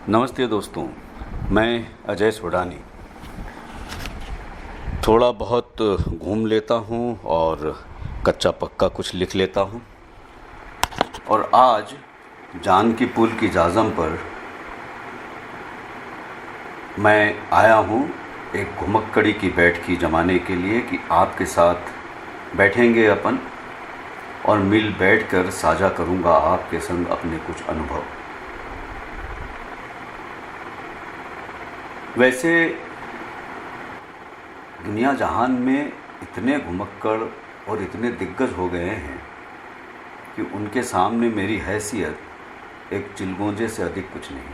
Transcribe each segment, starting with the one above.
नमस्ते दोस्तों, मैं अजय सोडानी। थोड़ा बहुत घूम लेता हूँ और कच्चा पक्का कुछ लिख लेता हूँ। और आज जानकी पुल की जाज़म पर मैं आया हूँ एक घुमक्कड़ी की बैठकी जमाने के लिए कि आपके साथ बैठेंगे अपन और मिल बैठकर साझा करूँगा आपके संग अपने कुछ अनुभव। वैसे दुनिया जहान में इतने घुमक्कड़ और इतने दिग्गज हो गए हैं कि उनके सामने मेरी हैसियत एक चिलगोंजे से अधिक कुछ नहीं,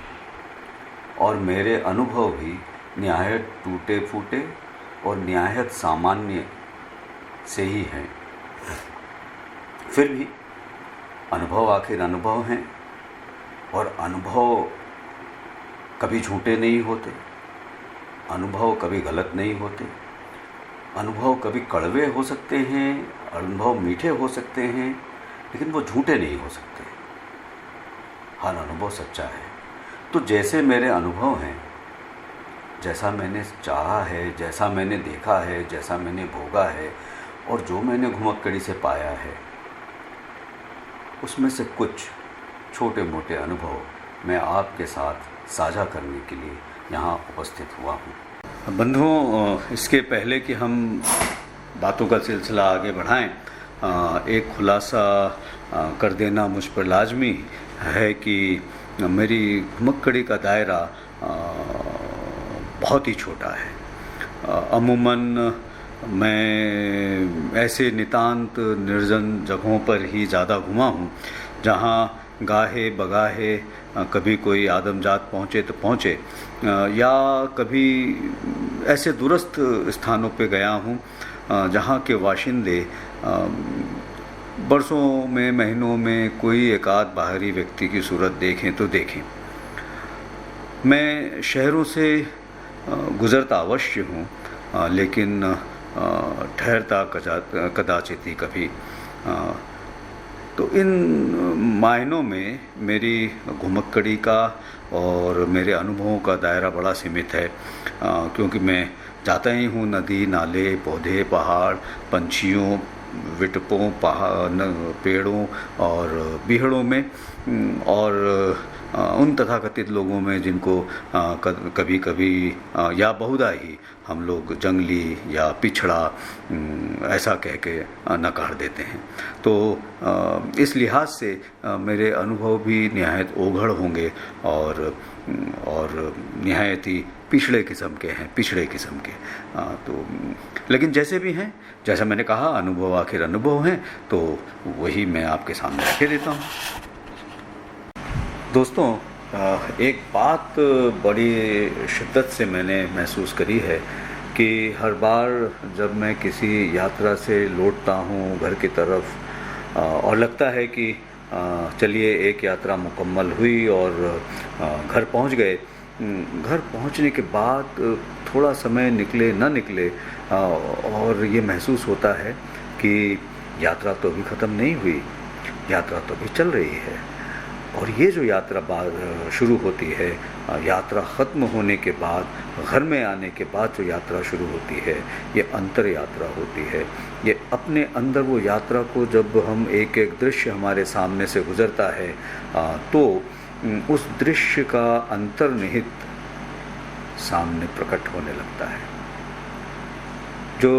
और मेरे अनुभव भी निहायत टूटे फूटे और निहायत सामान्य से ही हैं। फिर भी अनुभव आखिर अनुभव हैं, और अनुभव कभी झूठे नहीं होते, अनुभव कभी गलत नहीं होते, अनुभव कभी कड़वे हो सकते हैं, अनुभव मीठे हो सकते हैं, लेकिन वो झूठे नहीं हो सकते। हर अनुभव सच्चा है। तो जैसे मेरे अनुभव हैं, जैसा मैंने चाहा है, जैसा मैंने देखा है, जैसा मैंने भोगा है और जो मैंने घुमक्कड़ी से पाया है, उसमें से कुछ छोटे मोटे अनुभव मैं आपके साथ साझा करने के लिए यहाँ उपस्थित हुआ हूँ। बंधुओं, इसके पहले कि हम बातों का सिलसिला आगे बढ़ाएं, एक खुलासा कर देना मुझ पर लाजमी है कि मेरी घुमक्कड़ी का दायरा बहुत ही छोटा है। अमूमन मैं ऐसे नितांत निर्जन जगहों पर ही ज़्यादा घुमा हूँ जहाँ गाहे बगाहे कभी कोई आदमजात पहुँचे तो पहुँचे, या कभी ऐसे दूरस्थ स्थानों पे गया हूँ जहाँ के वाशिंदे बरसों में, महीनों में कोई एक आध बाहरी व्यक्ति की सूरत देखें तो देखें। मैं शहरों से गुज़रता अवश्य हूँ, लेकिन ठहरता कदाचित ही कभी। तो इन मायनों में मेरी घुमक्कड़ी का और मेरे अनुभवों का दायरा बड़ा सीमित है, क्योंकि मैं जाता ही हूँ नदी, नाले, पौधे, पहाड़, पंछियों, विटपों, पेड़ों और बीहड़ों में, और उन तथाकथित लोगों में जिनको कभी कभी या बहुधा ही हम लोग जंगली या पिछड़ा ऐसा कह के नकार देते हैं। तो इस लिहाज से मेरे अनुभव भी निहायत ओघड़ होंगे और निहायत ही पिछड़े किस्म के। तो लेकिन जैसे भी हैं, जैसा मैंने कहा, अनुभव आखिर अनुभव हैं, तो वही मैं आपके सामने रखे देता हूँ। दोस्तों, एक बात बड़ी शिद्दत से मैंने महसूस करी है कि हर बार जब मैं किसी यात्रा से लौटता हूँ घर की तरफ, और लगता है कि चलिए एक यात्रा मुकम्मल हुई और घर पहुँच गए, घर पहुँचने के बाद थोड़ा समय निकले न निकले और ये महसूस होता है कि यात्रा तो अभी ख़त्म नहीं हुई, यात्रा तो अभी चल रही है। और ये जो यात्रा शुरू होती है, यात्रा ख़त्म होने के बाद, घर में आने के बाद जो यात्रा शुरू होती है, ये अंतर यात्रा होती है। ये अपने अंदर वो यात्रा को जब हम एक एक दृश्य हमारे सामने से गुज़रता है, तो उस दृश्य का अंतर्निहित सामने प्रकट होने लगता है। जो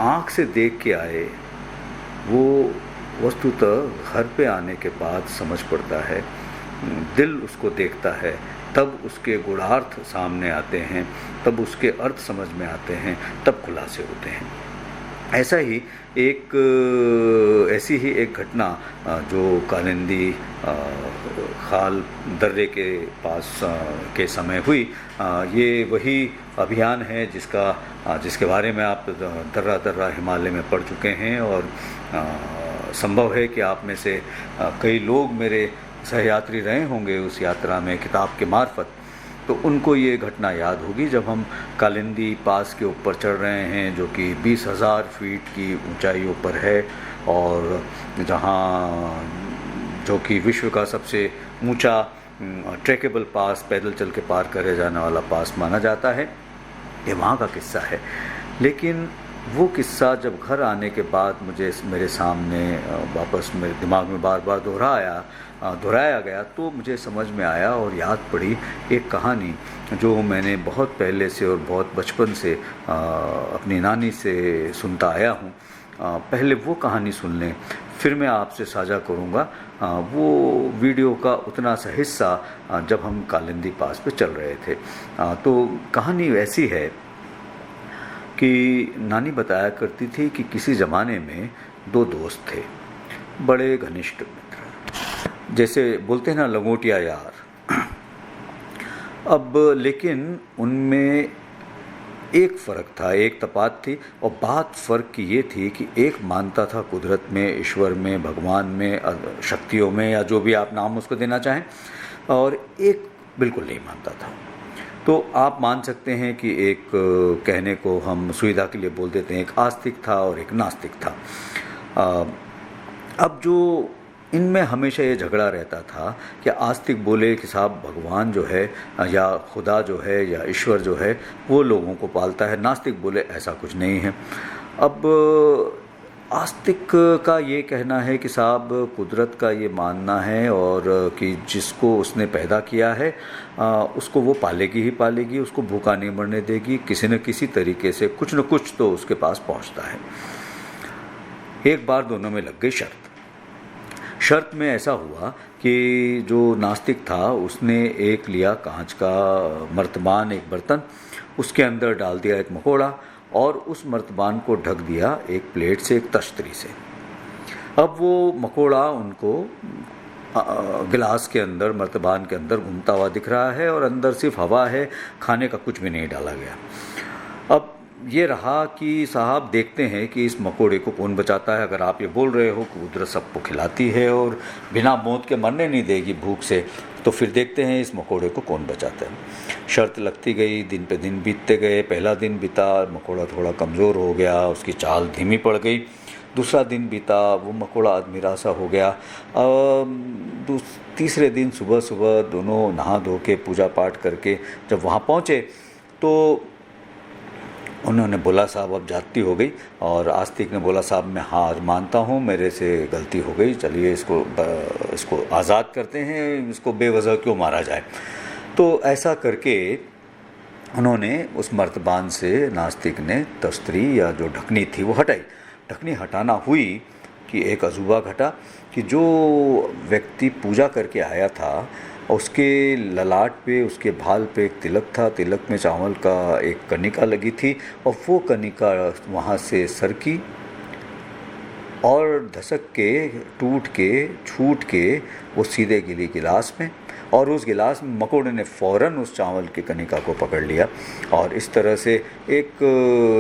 आँख से देख के आए वो वस्तुतः घर पे आने के बाद समझ पड़ता है, दिल उसको देखता है, तब उसके गूढ़ार्थ सामने आते हैं, तब उसके अर्थ समझ में आते हैं, तब खुलासे होते हैं। ऐसी ही एक घटना जो कालिंदी खाल दर्रे के पास के समय हुई, ये वही अभियान है जिसके बारे में आप दर्रा दर्रा हिमालय में पढ़ चुके हैं, और संभव है कि आप में से कई लोग मेरे सहयात्री रहे होंगे उस यात्रा में किताब के मार्फत। तो उनको ये घटना याद होगी जब हम कालिंदी पास के ऊपर चढ़ रहे हैं, जो कि 20,000 फीट की ऊंचाइयों पर है, और जो कि विश्व का सबसे ऊंचा ट्रैकेबल पास, पैदल चल के पार करे जाने वाला पास माना जाता है। ये वहाँ का किस्सा है। लेकिन वो किस्सा जब घर आने के बाद मुझे मेरे सामने वापस मेरे दिमाग में बार बार दोहराया गया, तो मुझे समझ में आया और याद पड़ी एक कहानी जो मैंने बहुत पहले से और बहुत बचपन से अपनी नानी से सुनता आया हूँ। पहले वो कहानी सुन लें, फिर मैं आपसे साझा करूँगा वो वीडियो का उतना सा हिस्सा जब हम कालिंदी पास पे चल रहे थे। तो कहानी ऐसी है कि नानी बताया करती थी कि किसी ज़माने में दो दोस्त थे, बड़े घनिष्ठ मित्र, जैसे बोलते हैं ना लंगोटिया यार। अब लेकिन उनमें एक फ़र्क था, एक तफावत थी, और बात फ़र्क की ये थी कि एक मानता था कुदरत में, ईश्वर में, भगवान में, शक्तियों में, या जो भी आप नाम उसको देना चाहें, और एक बिल्कुल नहीं मानता था। तो आप मान सकते हैं कि एक कहने को हम सुविधा के लिए बोल देते हैं, एक आस्तिक था और एक नास्तिक था। अब जो इनमें हमेशा ये झगड़ा रहता था कि आस्तिक बोले कि साहब भगवान जो है या खुदा जो है या ईश्वर जो है वो लोगों को पालता है, नास्तिक बोले ऐसा कुछ नहीं है। अब आस्तिक का ये कहना है कि साहब कुदरत का ये मानना है और कि जिसको उसने पैदा किया है उसको वो पालेगी ही पालेगी, उसको भूखा नहीं मरने देगी, किसी न किसी तरीके से कुछ न कुछ तो उसके पास पहुंचता है। एक बार दोनों में लग गई शर्त में ऐसा हुआ कि जो नास्तिक था उसने एक लिया कांच का मर्तबान, एक बर्तन, उसके अंदर डाल दिया एक मकोड़ा और उस मर्तबान को ढक दिया एक प्लेट से, एक तश्तरी से। अब वो मकोड़ा उनको गिलास के अंदर, मर्तबान के अंदर घूमता हुआ दिख रहा है और अंदर सिर्फ हवा है, खाने का कुछ भी नहीं डाला गया। अब ये रहा कि साहब देखते हैं कि इस मकोड़े को कौन बचाता है। अगर आप ये बोल रहे हो कि कुदरत सबको खिलाती है और बिना मौत के मरने नहीं देगी भूख से, तो फिर देखते हैं इस मकोड़े को कौन बचाता है। शर्त लगती गई, दिन पे दिन बीतते गए। पहला दिन बीता, मकोड़ा थोड़ा कमज़ोर हो गया, उसकी चाल धीमी पड़ गई। दूसरा दिन बीता, वो मकोड़ा अधमीरा सा हो गया। तीसरे दिन सुबह सुबह दोनों नहा धो के पूजा पाठ करके जब वहाँ पहुँचे तो उन्होंने बोला साहब अब जाती हो गई, और आस्तिक ने बोला साहब मैं हार मानता हूँ, मेरे से गलती हो गई, चलिए इसको आज़ाद करते हैं, इसको बेवजह क्यों मारा जाए। तो ऐसा करके उन्होंने उस मर्तबान से नास्तिक ने तश्तरी या जो ढकनी थी वो हटाई। ढकनी हटाना हुई कि एक अजूबा घटा कि जो व्यक्ति पूजा करके आया था उसके ललाट पे, उसके भाल पे एक तिलक था। तिलक में चावल का एक कनिका लगी थी और वो कनिका वहाँ से सरकी और धसक के, टूट के, छूट के वो सीधे गिली गिलास में, और उस गिलास में मकोड़े ने फ़ौरन उस चावल की कनिका को पकड़ लिया। और इस तरह से एक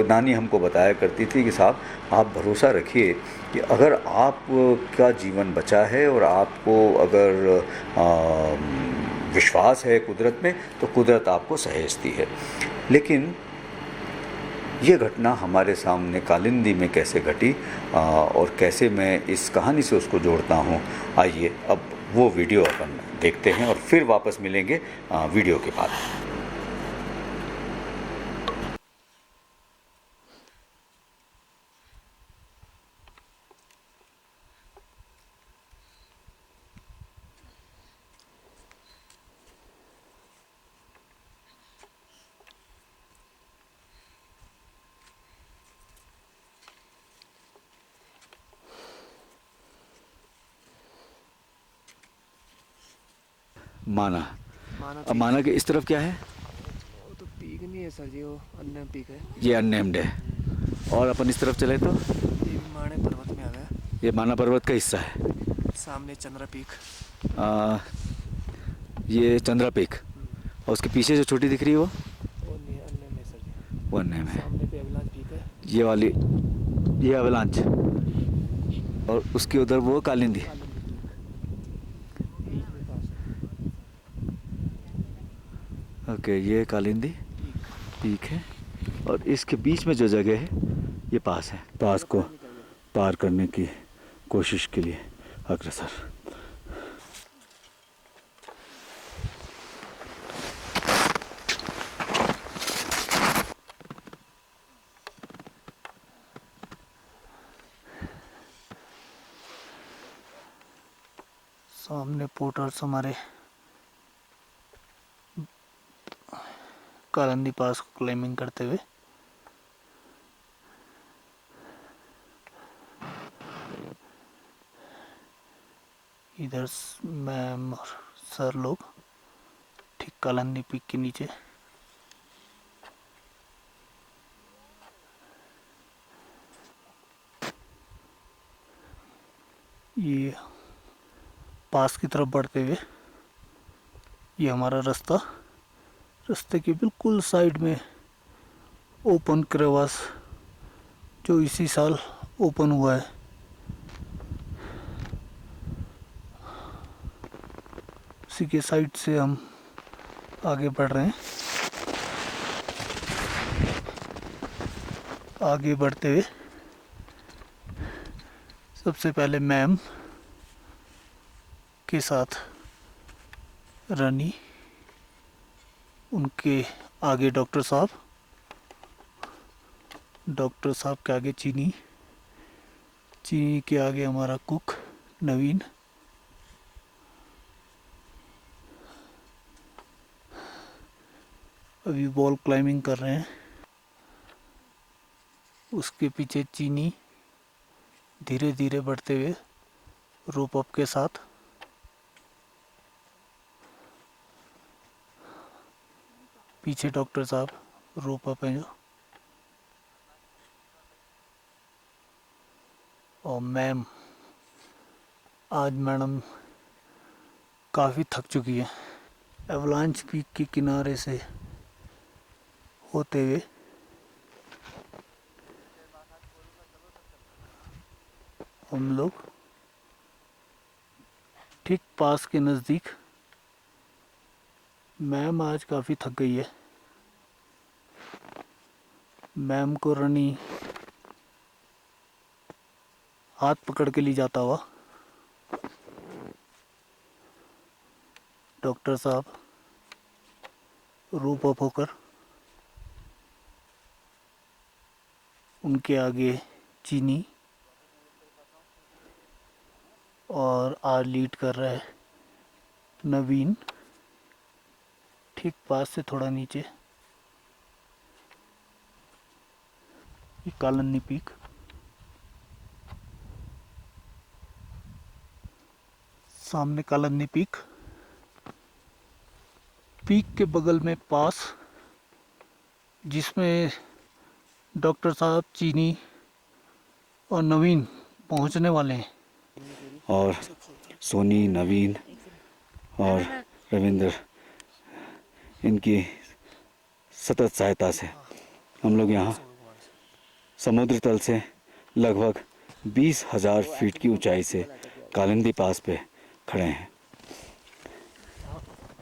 नानी हमको बताया करती थी कि साहब आप भरोसा रखिए कि अगर आपका जीवन बचा है और आपको अगर विश्वास है कुदरत में, तो कुदरत आपको सहेजती है। लेकिन ये घटना हमारे सामने कालिंदी में कैसे घटी और कैसे मैं इस कहानी से उसको जोड़ता हूँ, आइए अब वो वीडियो अपन देखते हैं और फिर वापस मिलेंगे वीडियो के बाद। माना अब माना कि इस तरफ क्या है? वो तो पीक नहीं है सर जी, वो अन्य पीक है। ये अननेम्ड है। और अपन इस तरफ चले तो ये भी माने पर्वत में आ गया। ये माना पर्वत का हिस्सा है। सामने चंद्रा पीक। ये चंद्रा पीक, और उसके पीछे जो छोटी दिख रही है वो नहीं, अन्य में सर जी। वो अन्य में है। सामने पे अवलांच पीक है। ये वाली, ये अवलांच, और उसके उधर वो कालिंदी। ओके, ये कालिंदी पीक है और इसके बीच में जो जगह है ये पास है। पास को पार करने की कोशिश के लिए अग्रसर। सामने पोर्टर्स हमारे कालंदी पास को क्लाइंबिंग करते हुए। इधर मैम और सर लोग ठीक कालंदी पीक के नीचे। ये पास की तरफ बढ़ते हुए ये हमारा रास्ते के बिल्कुल साइड में ओपन क्रेवास जो इसी साल ओपन हुआ है। उसी के साइड से हम आगे बढ़ रहे हैं। आगे बढ़ते हुए सबसे पहले मैम के साथ रानी, उनके आगे डॉक्टर साहब के आगे चीनी के आगे हमारा कुक नवीन, अभी वॉल क्लाइंबिंग कर रहे हैं। उसके पीछे चीनी धीरे धीरे बढ़ते हुए रोप अप के साथ। पीछे डॉक्टर साहब रोप अप हैं जो, और मैम आज मैडम काफ़ी थक चुकी है। एवलांच पीक के किनारे से होते हुए हम लोग ठीक पास के नज़दीक। मैम आज काफ़ी थक गई है। मैम को रनी हाथ पकड़ के ले जाता हुआ डॉक्टर साहब रोप अप होकर, उनके आगे चीनी, और आज लीड कर रहा है नवीन ठीक पास से थोड़ा नीचे। ये कालंदी पीक, सामने कालंदी पीक के बगल में पास जिसमें डॉक्टर साहब, चीनी और नवीन पहुंचने वाले हैं। और सोनी, नवीन और रविंद्र, इनकी सतत सहायता से हम लोग यहाँ समुद्र तल से लगभग 20,000 फीट की ऊंचाई से कालिंदी पास पे खड़े हैं।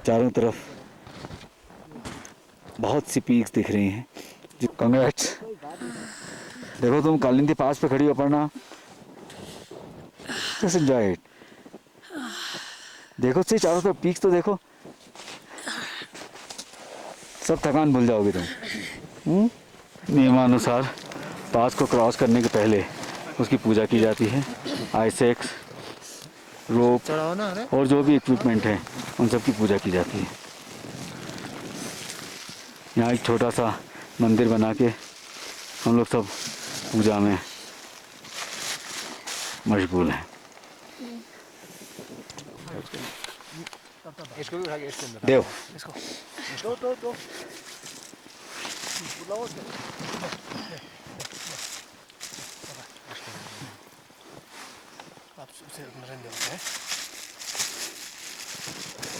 चारों तरफ बहुत सी पीक्स दिख रही हैं। कांग्रेट्स। देखो तुम कालिंदी पास पे खड़ी हो, अपर्णा। Just enjoy it. देखो से चारों तरफ पीक्स तो देखो, सब थकान भूल जाओगे तुम। नियमानुसार पास को क्रॉस करने के पहले उसकी पूजा की जाती है। आइसेक्स, रोप और जो भी इक्विपमेंट है उन सब की पूजा की जाती है। यहाँ एक छोटा सा मंदिर बना के हम लोग सब पूजा में मशगूल हैं। देव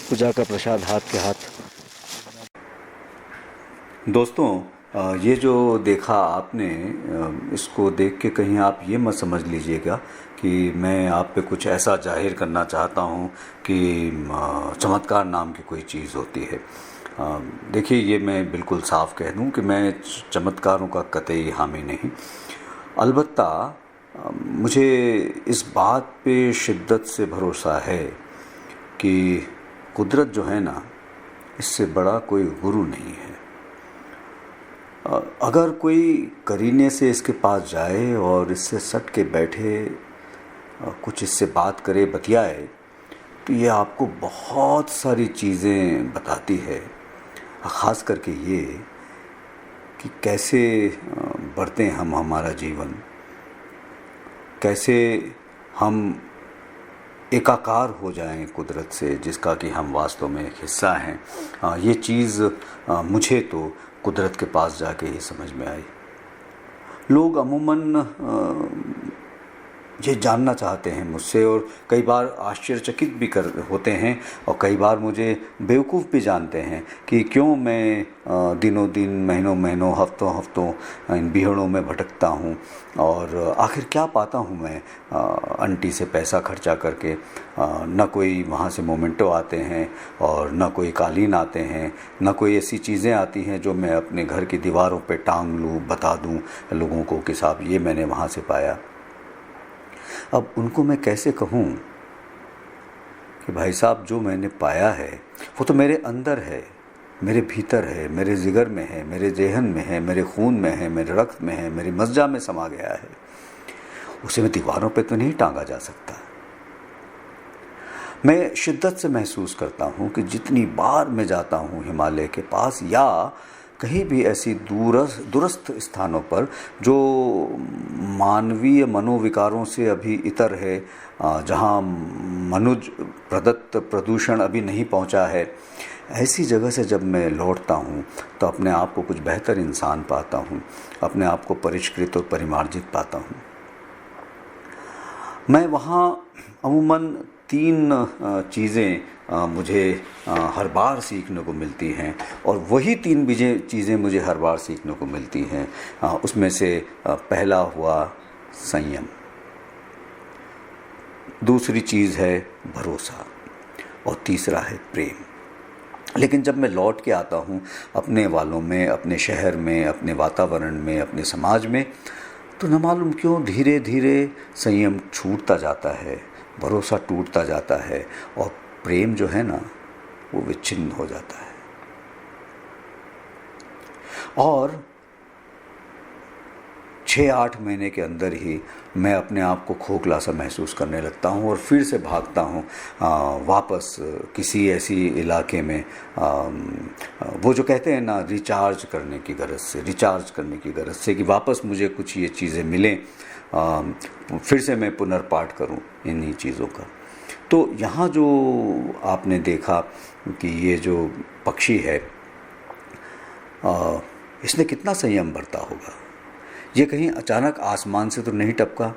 पूजा का प्रसाद हाथ के हाथ। दोस्तों, ये जो देखा आपने, इसको देख के कहीं आप ये मत समझ लीजिएगा कि मैं आप पे कुछ ऐसा जाहिर करना चाहता हूँ कि चमत्कार नाम की कोई चीज़ होती है। देखिए, ये मैं बिल्कुल साफ कह दूँ कि मैं चमत्कारों का कतई हामी नहीं। अलबत्ता मुझे इस बात पे शिद्दत से भरोसा है कि कुदरत जो है ना, इससे बड़ा कोई गुरु नहीं है। अगर कोई करीने से इसके पास जाए और इससे सट के बैठे, कुछ इससे बात करे, बतियाए, तो ये आपको बहुत सारी चीज़ें बताती है, ख़ास करके ये कि कैसे बढ़ते हैं हम हमारा जीवन, कैसे हम एकाकार हो जाएं कुदरत से, जिसका कि हम वास्तव में एक हिस्सा हैं। ये चीज़ मुझे तो कुदरत के पास जाके ही समझ में आई। लोग अमूमन ये जानना चाहते हैं मुझसे, और कई बार आश्चर्यचकित भी होते हैं, और कई बार मुझे बेवकूफ़ भी जानते हैं कि क्यों मैं दिनों दिन, महीनों महीनों, हफ्तों हफ्तों इन बीहड़ों में भटकता हूँ, और आखिर क्या पाता हूँ मैं आंटी से पैसा खर्चा करके। न कोई वहाँ से मोमेंटो आते हैं, और न कोई कालीन आते हैं, न कोई ऐसी चीज़ें आती हैं जो मैं अपने घर की दीवारों पे टांग लूँ, बता दूँ लोगों को कि साहब ये मैंने वहाँ से पाया। अब उनको मैं कैसे कहूँ कि भाई साहब जो मैंने पाया है वो तो मेरे अंदर है, मेरे भीतर है, मेरे जिगर में है, मेरे जेहन में है, मेरे खून में है, मेरे रक्त में है, मेरी मज्जा में समा गया है। उसे मैं दीवारों पे तो नहीं टांगा जा सकता। मैं शिद्दत से महसूस करता हूँ कि जितनी बार मैं जाता हूँ हिमालय के पास या कहीं भी ऐसी दूरस्थ स्थानों पर जो मानवीय मनोविकारों से अभी इतर है, जहाँ मनुज प्रदत्त प्रदूषण अभी नहीं पहुँचा है, ऐसी जगह से जब मैं लौटता हूँ तो अपने आप को कुछ बेहतर इंसान पाता हूँ, अपने आप को परिष्कृत और परिमार्जित पाता हूँ। मैं वहाँ अमूमन 3 चीज़ें मुझे हर बार सीखने को मिलती हैं, और वही 3 चीज़ें मुझे हर बार सीखने को मिलती हैं। उसमें से पहला हुआ संयम, दूसरी चीज़ है भरोसा, और तीसरा है प्रेम। लेकिन जब मैं लौट के आता हूँ अपने वालों में, अपने शहर में, अपने वातावरण में, अपने समाज में, तो न मालूम क्यों धीरे धीरे संयम छूटता जाता है, भरोसा टूटता जाता है, और प्रेम जो है ना वो विच्छिन्न हो जाता है। और 6-8 महीने के अंदर ही मैं अपने आप को खोखला सा महसूस करने लगता हूँ, और फिर से भागता हूँ वापस किसी ऐसी इलाके में, वो जो कहते हैं ना रिचार्ज करने की गरज से कि वापस मुझे कुछ ये चीज़ें मिलें, फिर से मैं पुनर्पाठ करूँ इन्हीं चीज़ों का। तो यहाँ जो आपने देखा कि ये जो पक्षी है, इसने कितना संयम बरता होगा। ये कहीं अचानक आसमान से तो नहीं टपका,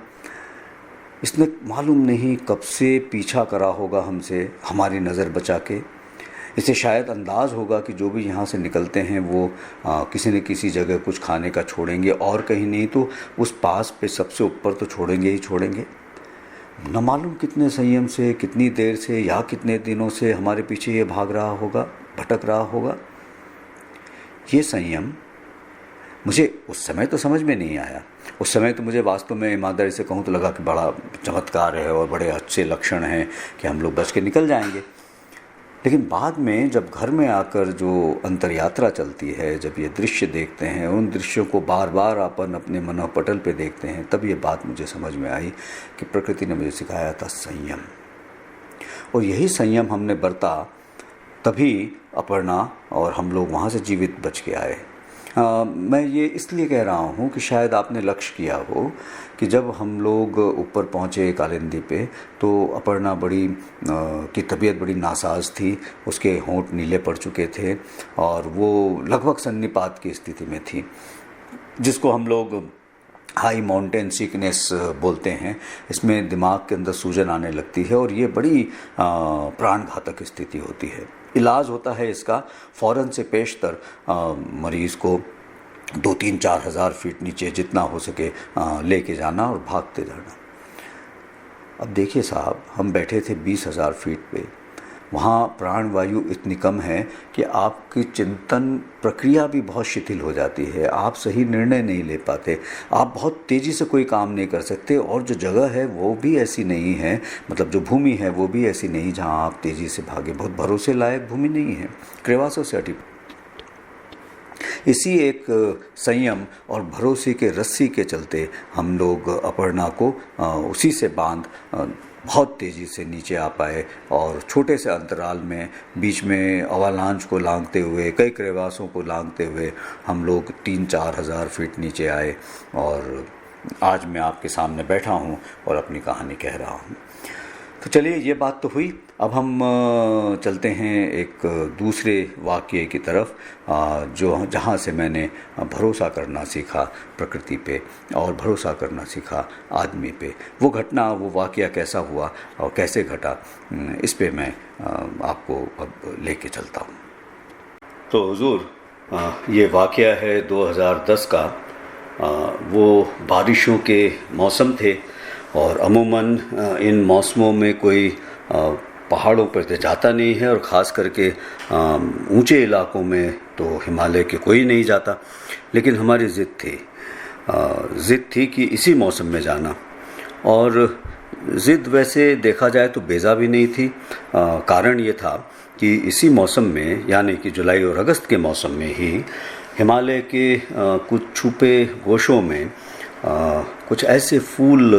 इसने मालूम नहीं कब से पीछा करा होगा हमसे, हमारी नज़र बचा के। इसे शायद अंदाज़ होगा कि जो भी यहाँ से निकलते हैं वो किसी न किसी जगह कुछ खाने का छोड़ेंगे, और कहीं नहीं तो उस पास पे सबसे ऊपर तो छोड़ेंगे ही छोड़ेंगे। न मालूम कितने संयम से, कितनी देर से या कितने दिनों से हमारे पीछे ये भाग रहा होगा, भटक रहा होगा। ये संयम मुझे उस समय तो समझ में नहीं आया। उस समय तो मुझे वास्तव में ईमानदारी से कहूँ तो लगा कि बड़ा चमत्कार है और बड़े अच्छे लक्षण हैं कि हम लोग बच के निकल जाएंगे। लेकिन बाद में जब घर में आकर जो अंतरयात्रा चलती है, जब ये दृश्य देखते हैं, उन दृश्यों को बार बार अपन अपने मनोपटल पे देखते हैं, तब ये बात मुझे समझ में आई कि प्रकृति ने मुझे सिखाया था संयम। और यही संयम हमने बरता, तभी अपर्णा और हम लोग वहाँ से जीवित बच के आए। मैं ये इसलिए कह रहा हूँ कि शायद आपने लक्ष्य किया हो कि जब हम लोग ऊपर पहुँचे कालिंदी पे, तो अपर्णा की तबीयत बड़ी नासाज थी, उसके होंठ नीले पड़ चुके थे और वो लगभग सन्निपात की स्थिति में थी, जिसको हम लोग हाई माउंटेन सिकनेस बोलते हैं। इसमें दिमाग के अंदर सूजन आने लगती है और ये बड़ी प्राणघातक स्थिति होती है। इलाज होता है इसका फ़ौरन से पेशतर मरीज़ को 2-3-4 हज़ार फीट नीचे जितना हो सके लेके जाना और भागते जाना। अब देखिए साहब, हम बैठे थे 20,000 फीट पे, वहाँ प्राणवायु इतनी कम है कि आपकी चिंतन प्रक्रिया भी बहुत शिथिल हो जाती है, आप सही निर्णय नहीं ले पाते, आप बहुत तेज़ी से कोई काम नहीं कर सकते, और जो जगह है वो भी ऐसी नहीं है, मतलब जो भूमि है वो भी ऐसी नहीं जहाँ आप तेज़ी से भागे, बहुत भरोसे लायक भूमि नहीं है, क्रेवासों से अटी। इसी एक संयम और भरोसे के रस्सी के चलते हम लोग अपर्णा को उसी से बांध बहुत तेज़ी से नीचे आ पाए और छोटे से अंतराल में बीच में अवालांच को लांघते हुए, कई क्रेवासों को लांघते हुए हम लोग 3-4 हज़ार फीट नीचे आए और आज मैं आपके सामने बैठा हूँ और अपनी कहानी कह रहा हूँ। तो चलिए, ये बात तो हुई। अब हम चलते हैं एक दूसरे वाक़ये की तरफ, जहाँ से मैंने भरोसा करना सीखा प्रकृति पे और भरोसा करना सीखा आदमी पे। वो घटना, वो वाक़या कैसा हुआ और कैसे घटा, इस पे मैं आपको अब लेके चलता हूँ। तो हुज़ूर, ये वाक़या है 2010 का। वो बारिशों के मौसम थे और अमूमन इन मौसमों में कोई पहाड़ों पर तो जाता नहीं है और ख़ास करके ऊंचे इलाकों में तो हिमालय के कोई नहीं जाता। लेकिन हमारी ज़िद थी कि इसी मौसम में जाना। और ज़िद वैसे देखा जाए तो बेजा भी नहीं थी। कारण ये था कि इसी मौसम में, यानी कि जुलाई और अगस्त के मौसम में ही हिमालय के कुछ छुपे गोशों में कुछ ऐसे फूल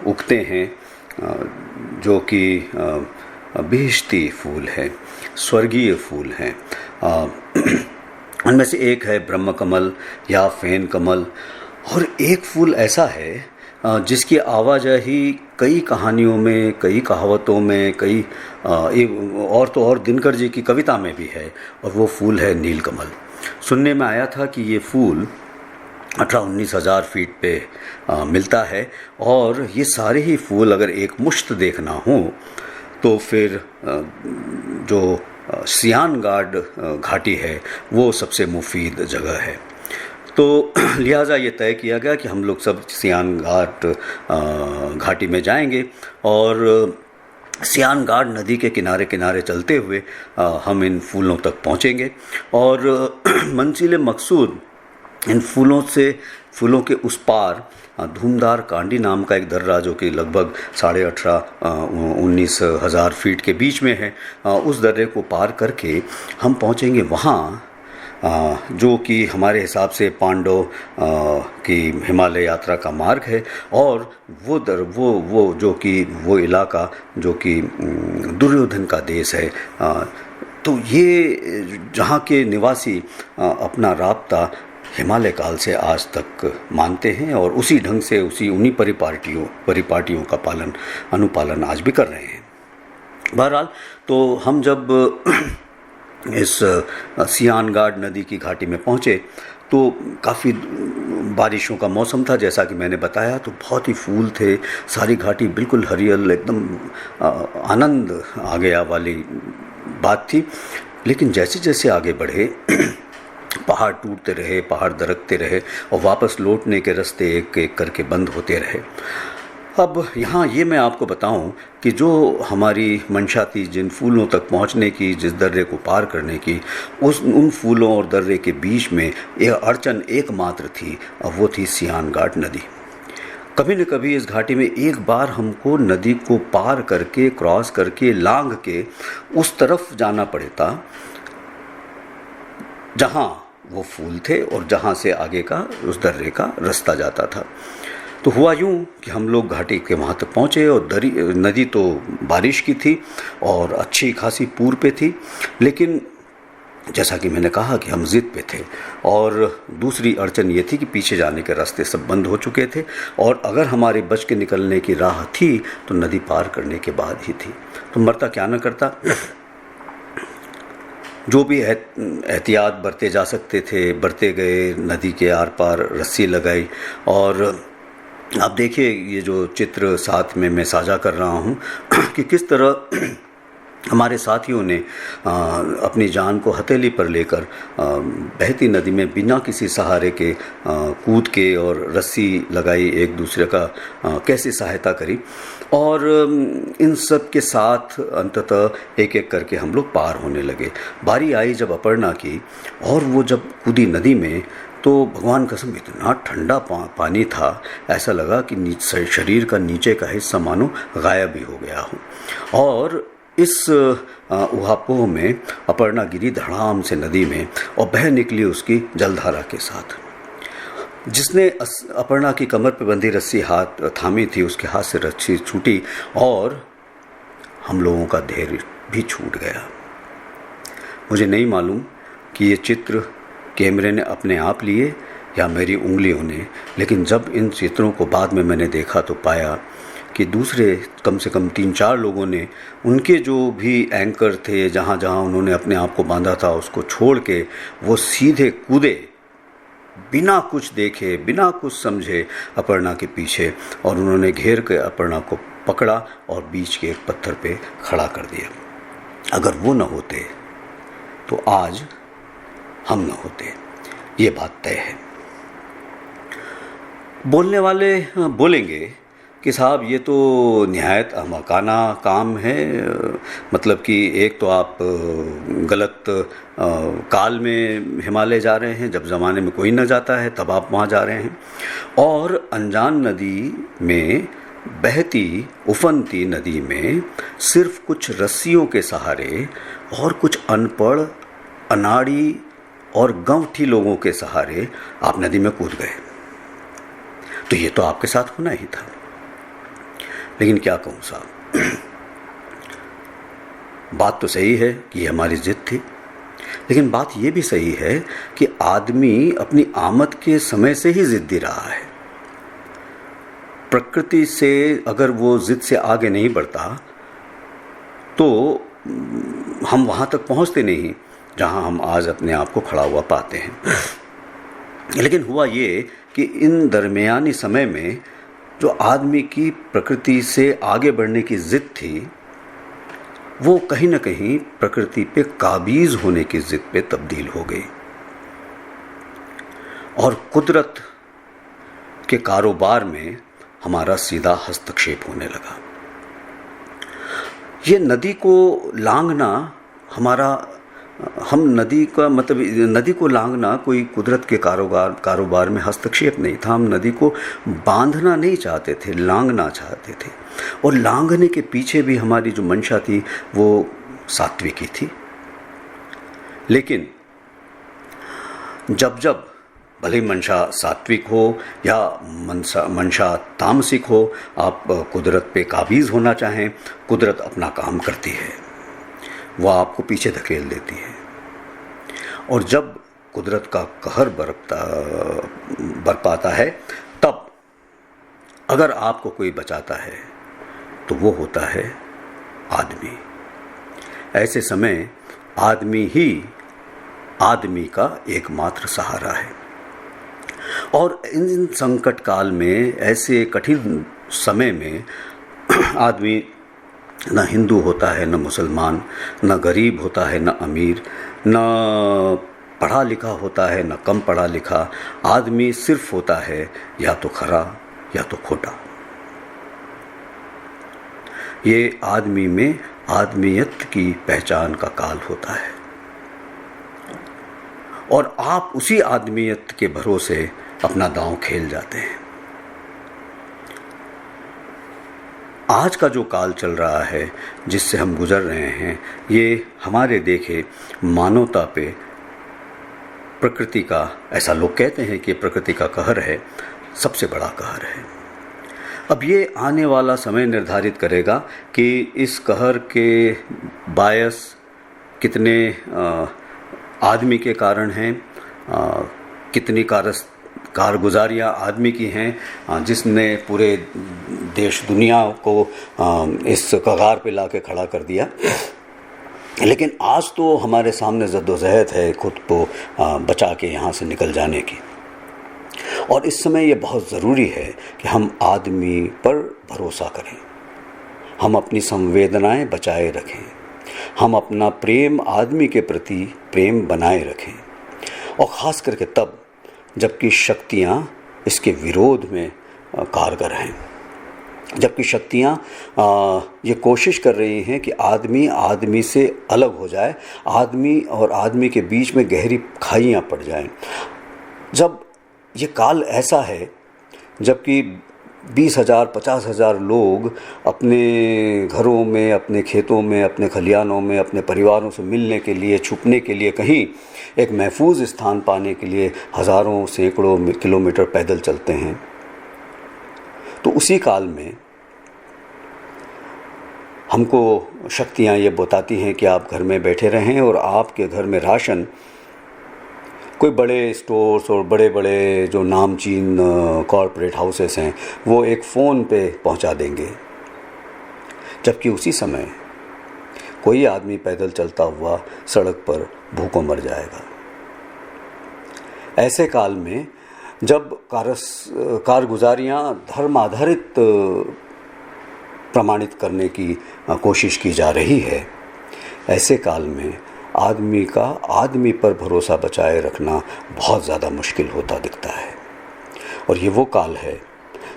उगते हैं जो कि बेहश्ती फूल हैं, स्वर्गीय फूल हैं। उनमें से एक है ब्रह्म कमल या फ़ेन कमल, और एक फूल ऐसा है जिसकी आवाजाही कई कहानियों में, कई कहावतों में, कई और तो और दिनकर जी की कविता में भी है, और वो फूल है नीलकमल। सुनने में आया था कि ये फूल 18-19 हज़ार फीट पे मिलता है, और ये सारे ही फूल अगर एक मुश्त देखना हो तो फिर जो सियान गार्ड घाटी है वो सबसे मुफीद जगह है। तो लिहाजा ये तय किया गया कि हम लोग सब सियान घाट घाटी में जाएंगे और सियान गार्ड नदी के किनारे किनारे चलते हुए हम इन फूलों तक पहुंचेंगे। और मंजिल मकसूद इन फूलों के उस पार धूमधार कांडी नाम का एक दर्रा, जो कि लगभग 18-19 हज़ार फीट के बीच में है, उस दर्रे को पार करके हम पहुंचेंगे वहाँ, जो कि हमारे हिसाब से पांडव की हिमालय यात्रा का मार्ग है। और वो जो कि वो इलाका जो कि दुर्योधन का देश है, तो ये जहाँ के निवासी अपना राब्ता हिमालय काल से आज तक मानते हैं और उसी ढंग से उन्हीं परिपाटियों का अनुपालन आज भी कर रहे हैं। बहरहाल, तो हम जब इस सियान गार्ड नदी की घाटी में पहुँचे तो काफ़ी बारिशों का मौसम था, जैसा कि मैंने बताया। तो बहुत ही फूल थे, सारी घाटी बिल्कुल हरियल, एकदम आनंद आ गया वाली बात थी। लेकिन जैसे जैसे आगे बढ़े पहाड़ टूटते रहे, पहाड़ दरकते रहे और वापस लौटने के रास्ते एक एक करके बंद होते रहे। अब यहाँ ये मैं आपको बताऊं कि जो हमारी मंशा थी जिन फूलों तक पहुँचने की, जिस दर्रे को पार करने की, उन फूलों और दर्रे के बीच में यह अड़चन एकमात्र थी, और वो थी सियान गार्ड नदी। कभी न कभी इस घाटी में एक बार हमको नदी को पार करके, क्रॉस करके, लांघ के उस तरफ जाना पड़ता जहाँ वो फूल थे और जहाँ से आगे का उस दर्रे का रास्ता जाता था। तो हुआ यूँ कि हम लोग घाटी के वहाँ तक पहुँचे और नदी तो बारिश की थी और अच्छी खासी पूर पे थी। लेकिन जैसा कि मैंने कहा कि हम ज़िद पे थे, और दूसरी अड़चन ये थी कि पीछे जाने के रास्ते सब बंद हो चुके थे, और अगर हमारे बच के निकलने की राह थी तो नदी पार करने के बाद ही थी। तो मरता क्या न करता, जो भी एहतियात बरते जा सकते थे बरते गए। नदी के आर पार रस्सी लगाई, और आप देखिए ये जो चित्र साथ में मैं साझा कर रहा हूँ कि किस तरह हमारे साथियों ने अपनी जान को हथेली पर लेकर बहती नदी में बिना किसी सहारे के कूद के और रस्सी लगाई, एक दूसरे का कैसे सहायता करी। और इन सब के साथ अंततः एक एक करके हम लोग पार होने लगे। बारी आई जब अपर्णा की, और वो जब कूदी नदी में तो भगवान कसम इतना ठंडा पानी था, ऐसा लगा कि शरीर का नीचे का हिस्सा मानो गायब ही हो गया हो। और इस उहापोह में अपर्णा गिरी धड़ाम से नदी में और बह निकली उसकी जलधारा के साथ। जिसने अपर्णा की कमर पर बंधी रस्सी हाथ थामी थी, उसके हाथ से रस्सी छूटी और हम लोगों का धैर्य भी छूट गया। मुझे नहीं मालूम कि ये चित्र कैमरे ने अपने आप लिए या मेरी उंगलियों ने, लेकिन जब इन चित्रों को बाद में मैंने देखा तो पाया कि दूसरे कम से कम 3-4 लोगों ने उनके जो भी एंकर थे, जहाँ जहाँ उन्होंने अपने आप को बांधा था, उसको छोड़ के वो सीधे कूदे बिना कुछ देखे, बिना कुछ समझे अपर्णा के पीछे, और उन्होंने घेर के अपर्णा को पकड़ा और बीच के एक पत्थर पे खड़ा कर दिया। अगर वो न होते तो आज हम न होते, ये बात तय है। बोलने वाले बोलेंगे कि साहब ये तो निहायत अहमकाना काम है, मतलब कि एक तो आप गलत काल में हिमालय जा रहे हैं, जब ज़माने में कोई न जाता है तब आप वहाँ जा रहे हैं, और अनजान नदी में बहती उफनती नदी में सिर्फ कुछ रस्सियों के सहारे और कुछ अनपढ़, अनाड़ी और गंवठी लोगों के सहारे आप नदी में कूद गए। तो ये तो आपके साथ होना ही था। लेकिन क्या कहूँ साहब, बात तो सही है कि हमारी जिद थी, लेकिन बात ये भी सही है कि आदमी अपनी आमद के समय से ही जिद्दी रहा है। प्रकृति से अगर वो जिद से आगे नहीं बढ़ता तो हम वहाँ तक पहुँचते नहीं जहाँ हम आज अपने आप को खड़ा हुआ पाते हैं। लेकिन हुआ ये कि इन दरमियानी समय में जो आदमी की प्रकृति से आगे बढ़ने की जिद थी, वो कहीं न कहीं प्रकृति पे काबीज होने की जिद पे तब्दील हो गई और कुदरत के कारोबार में हमारा सीधा हस्तक्षेप होने लगा। ये नदी को लांघना हम नदी का मतलब नदी को लांघना कोई कुदरत के कारोबार में हस्तक्षेप नहीं था। हम नदी को बांधना नहीं चाहते थे, लांघना चाहते थे, और लांघने के पीछे भी हमारी जो मंशा थी वो सात्विकी थी। लेकिन जब जब भले मंशा सात्विक हो या मंशा तामसिक हो, आप कुदरत पे काबीज होना चाहें, कुदरत अपना काम करती है, वह आपको पीछे धकेल देती है। और जब कुदरत का कहर बरपाता है, तब अगर आपको कोई बचाता है तो वो होता है आदमी। ऐसे समय आदमी ही आदमी का एकमात्र सहारा है। और इन संकट काल में, ऐसे कठिन समय में आदमी न हिंदू होता है, न मुसलमान, न गरीब होता है, न अमीर, न पढ़ा लिखा होता है, न कम पढ़ा लिखा। आदमी सिर्फ होता है या तो खरा या तो खोटा। ये आदमी में आदमियत की पहचान का काल होता है और आप उसी आदमियत के भरोसे अपना दांव खेल जाते हैं। आज का जो काल चल रहा है, जिससे हम गुजर रहे हैं, ये हमारे देखे मानवता पे प्रकृति का, ऐसा लोग कहते हैं कि प्रकृति का कहर है, सबसे बड़ा कहर है। अब ये आने वाला समय निर्धारित करेगा कि इस कहर के बायस कितने आदमी के कारण हैं, कितनी कारगुजारियाँ आदमी की हैं, जिसने पूरे देश दुनिया को इस कगार पे लाके खड़ा कर दिया। लेकिन आज तो हमारे सामने जद्दोजहद है खुद को बचा के यहाँ से निकल जाने की। और इस समय ये बहुत ज़रूरी है कि हम आदमी पर भरोसा करें, हम अपनी संवेदनाएं बचाए रखें, हम अपना प्रेम आदमी के प्रति प्रेम बनाए रखें, और ख़ास करके तब जबकि शक्तियाँ इसके विरोध में कारगर हैं, जबकि शक्तियाँ ये कोशिश कर रही हैं कि आदमी आदमी से अलग हो जाए, आदमी और आदमी के बीच में गहरी खाइयाँ पड़ जाएं। जब ये काल ऐसा है जबकि 20,000 50,000 लोग अपने घरों में, अपने खेतों में, अपने खलिहानों में, अपने परिवारों से मिलने के लिए, छुपने के लिए, कहीं एक महफूज स्थान पाने के लिए हज़ारों सैकड़ों किलोमीटर पैदल चलते हैं। तो उसी काल में हमको शक्तियाँ ये बताती हैं कि आप घर में बैठे रहें और आपके घर में राशन कोई बड़े स्टोर्स और बड़े बड़े जो नामचीन कॉरपोरेट हाउसेस हैं वो एक फ़ोन पे पहुंचा देंगे, जबकि उसी समय कोई आदमी पैदल चलता हुआ सड़क पर भूखों मर जाएगा। ऐसे काल में जब कारगुजारियाँ धर्म आधारित प्रमाणित करने की कोशिश की जा रही है, ऐसे काल में आदमी का आदमी पर भरोसा बचाए रखना बहुत ज़्यादा मुश्किल होता दिखता है। और ये वो काल है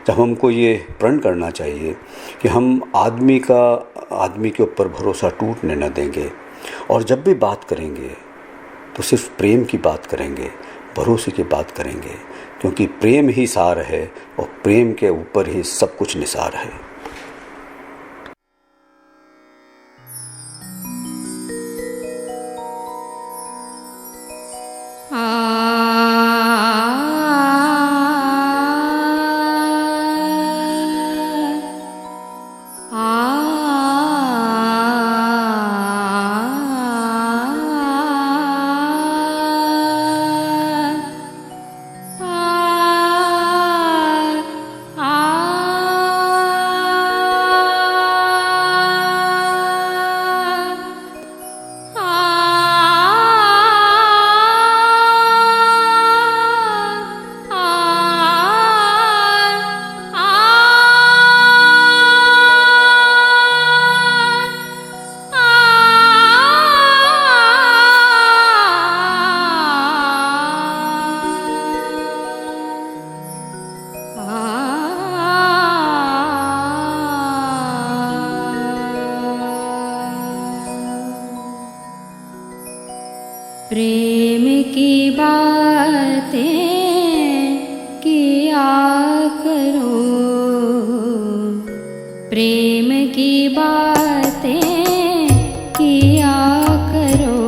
जब हमको ये प्रण करना चाहिए कि हम आदमी के ऊपर भरोसा टूटने न देंगे, और जब भी बात करेंगे तो सिर्फ प्रेम की बात करेंगे, भरोसे की बात करेंगे, क्योंकि प्रेम ही सार है और प्रेम के ऊपर ही सब कुछ निसार है। प्रेम की बातें किया करो, प्रेम की बातें किया करो,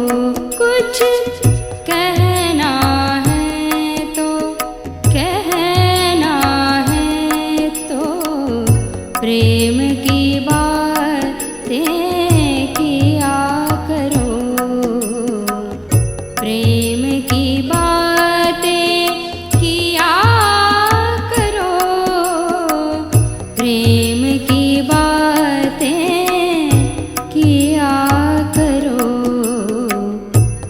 कुछ कहना है तो कहना है तो प्रेम की बातें किया करो, प्रेम की बातें किया करो, प्रेम की बातें किया करो,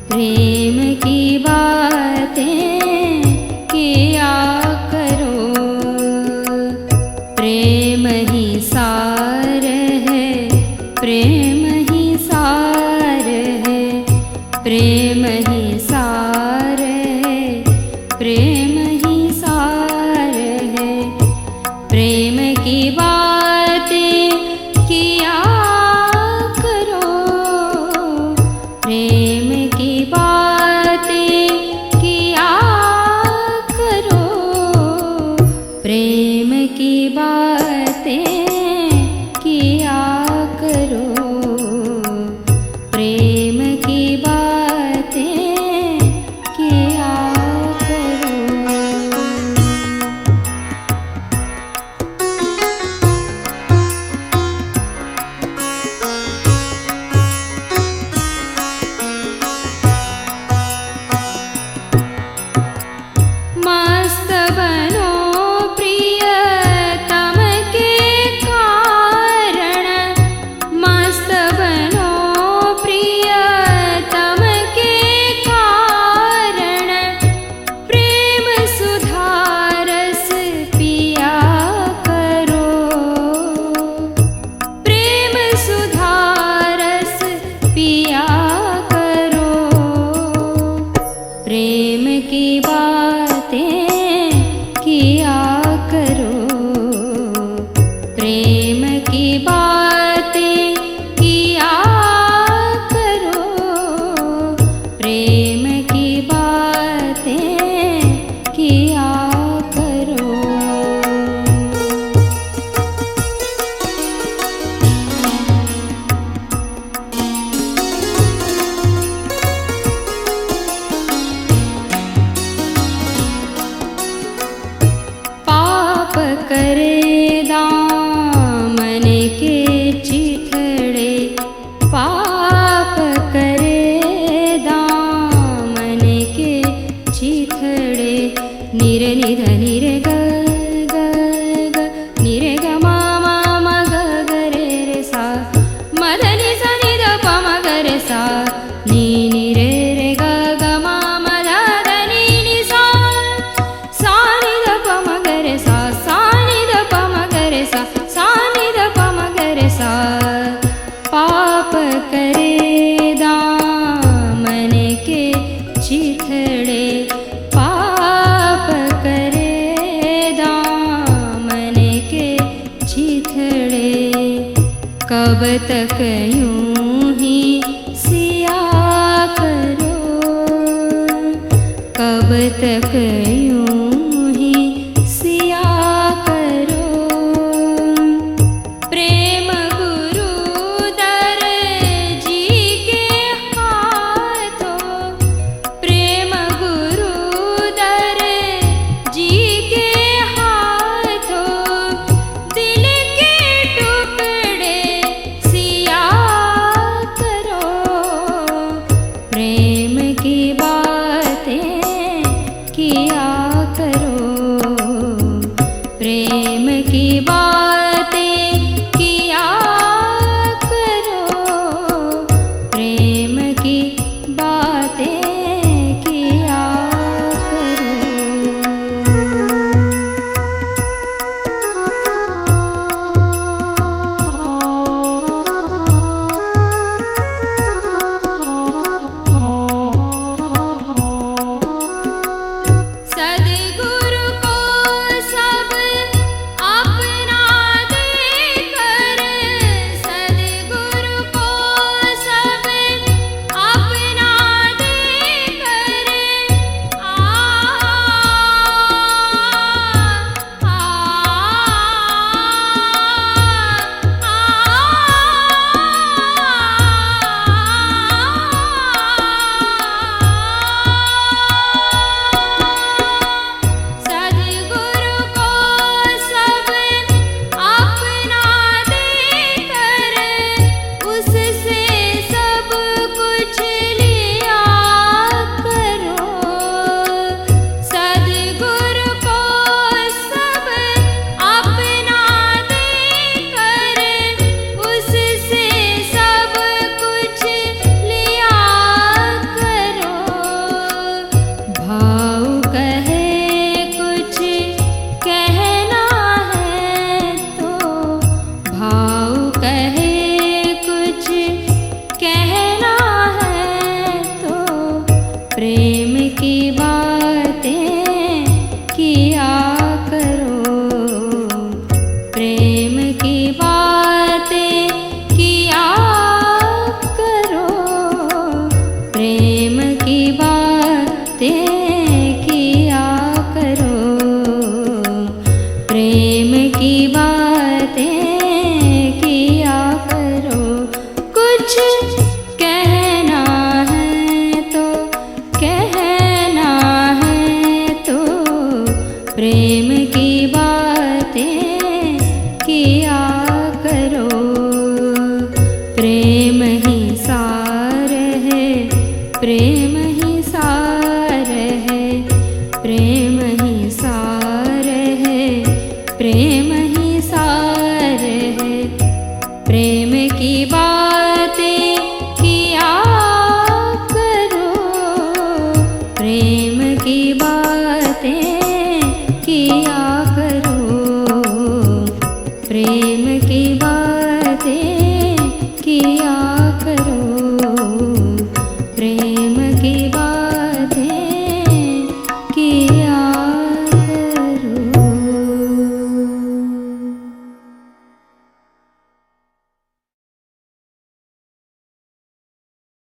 प्रेम की बातें किया करो, प्रेम ही सार है, प्रेम ही सार है, प्रेम ही सार है, प्रेम ही सार है, प्रेम की बातें किया करो, प्रेम की बातें किया करो, प्रेम की बातें किया करो, प्रेम की बातें किया करो। मस्त बनो प्रियतम के कारण, मस्त बनो प्रियतम के कारण, प्रेम सुधारस पिया करो, प्रेम सुधारस पिया करो, प्रेम की बातें किया करो, प्रेम की बातें किया करो, प्रेम की बातें किया करो। निरे निध निरे ग ग ग निरे ग मा मा मा ग ग रे रे सा मद नि सा नि ध प म ग रे सा नि नि रे रे ग ग मा म ध ध नि नि सा सा नि ध प म ग रे सा सा नि ध प म ग रे सा सा नि ध प म ग रे सा पाप करे दामन के चिथड़े पाप करे दामन के चिथड़े कब तक यूं ही सिया करो कब तक यूं ही सिया करो प्रेम गुरु दर जी के हाथों प्रेम गुरु दर जी के हाथों दिल के टुकड़े सिया करो प्रेम की बातें किया करो प्रेम की बातें किया करो प्रेम की बातें किया करो सद्गुरु को सब अपना देकर सद्गुरु को सब अपना देकर सद्गुरु को सब अपना देकर उससे सब कुछ लिया करो सद्गुरु को सब अपना देकर उससे सब कुछ लिया करो भाव कहे कुछ कहना है तो भाव कहे कुछ कहना है तो प्रेम की बातें किया करो प्रेम की बातें किया करो प्रेम की बातें किया करो प्रेम की बातें किया करो कुछ कहना है तो कहना है तो प्रेम की बातें किया करो प्रेम ही सार है प्रेम ही सार है प्रेम ही सार है प्रेम ही सार है प्रेम की बात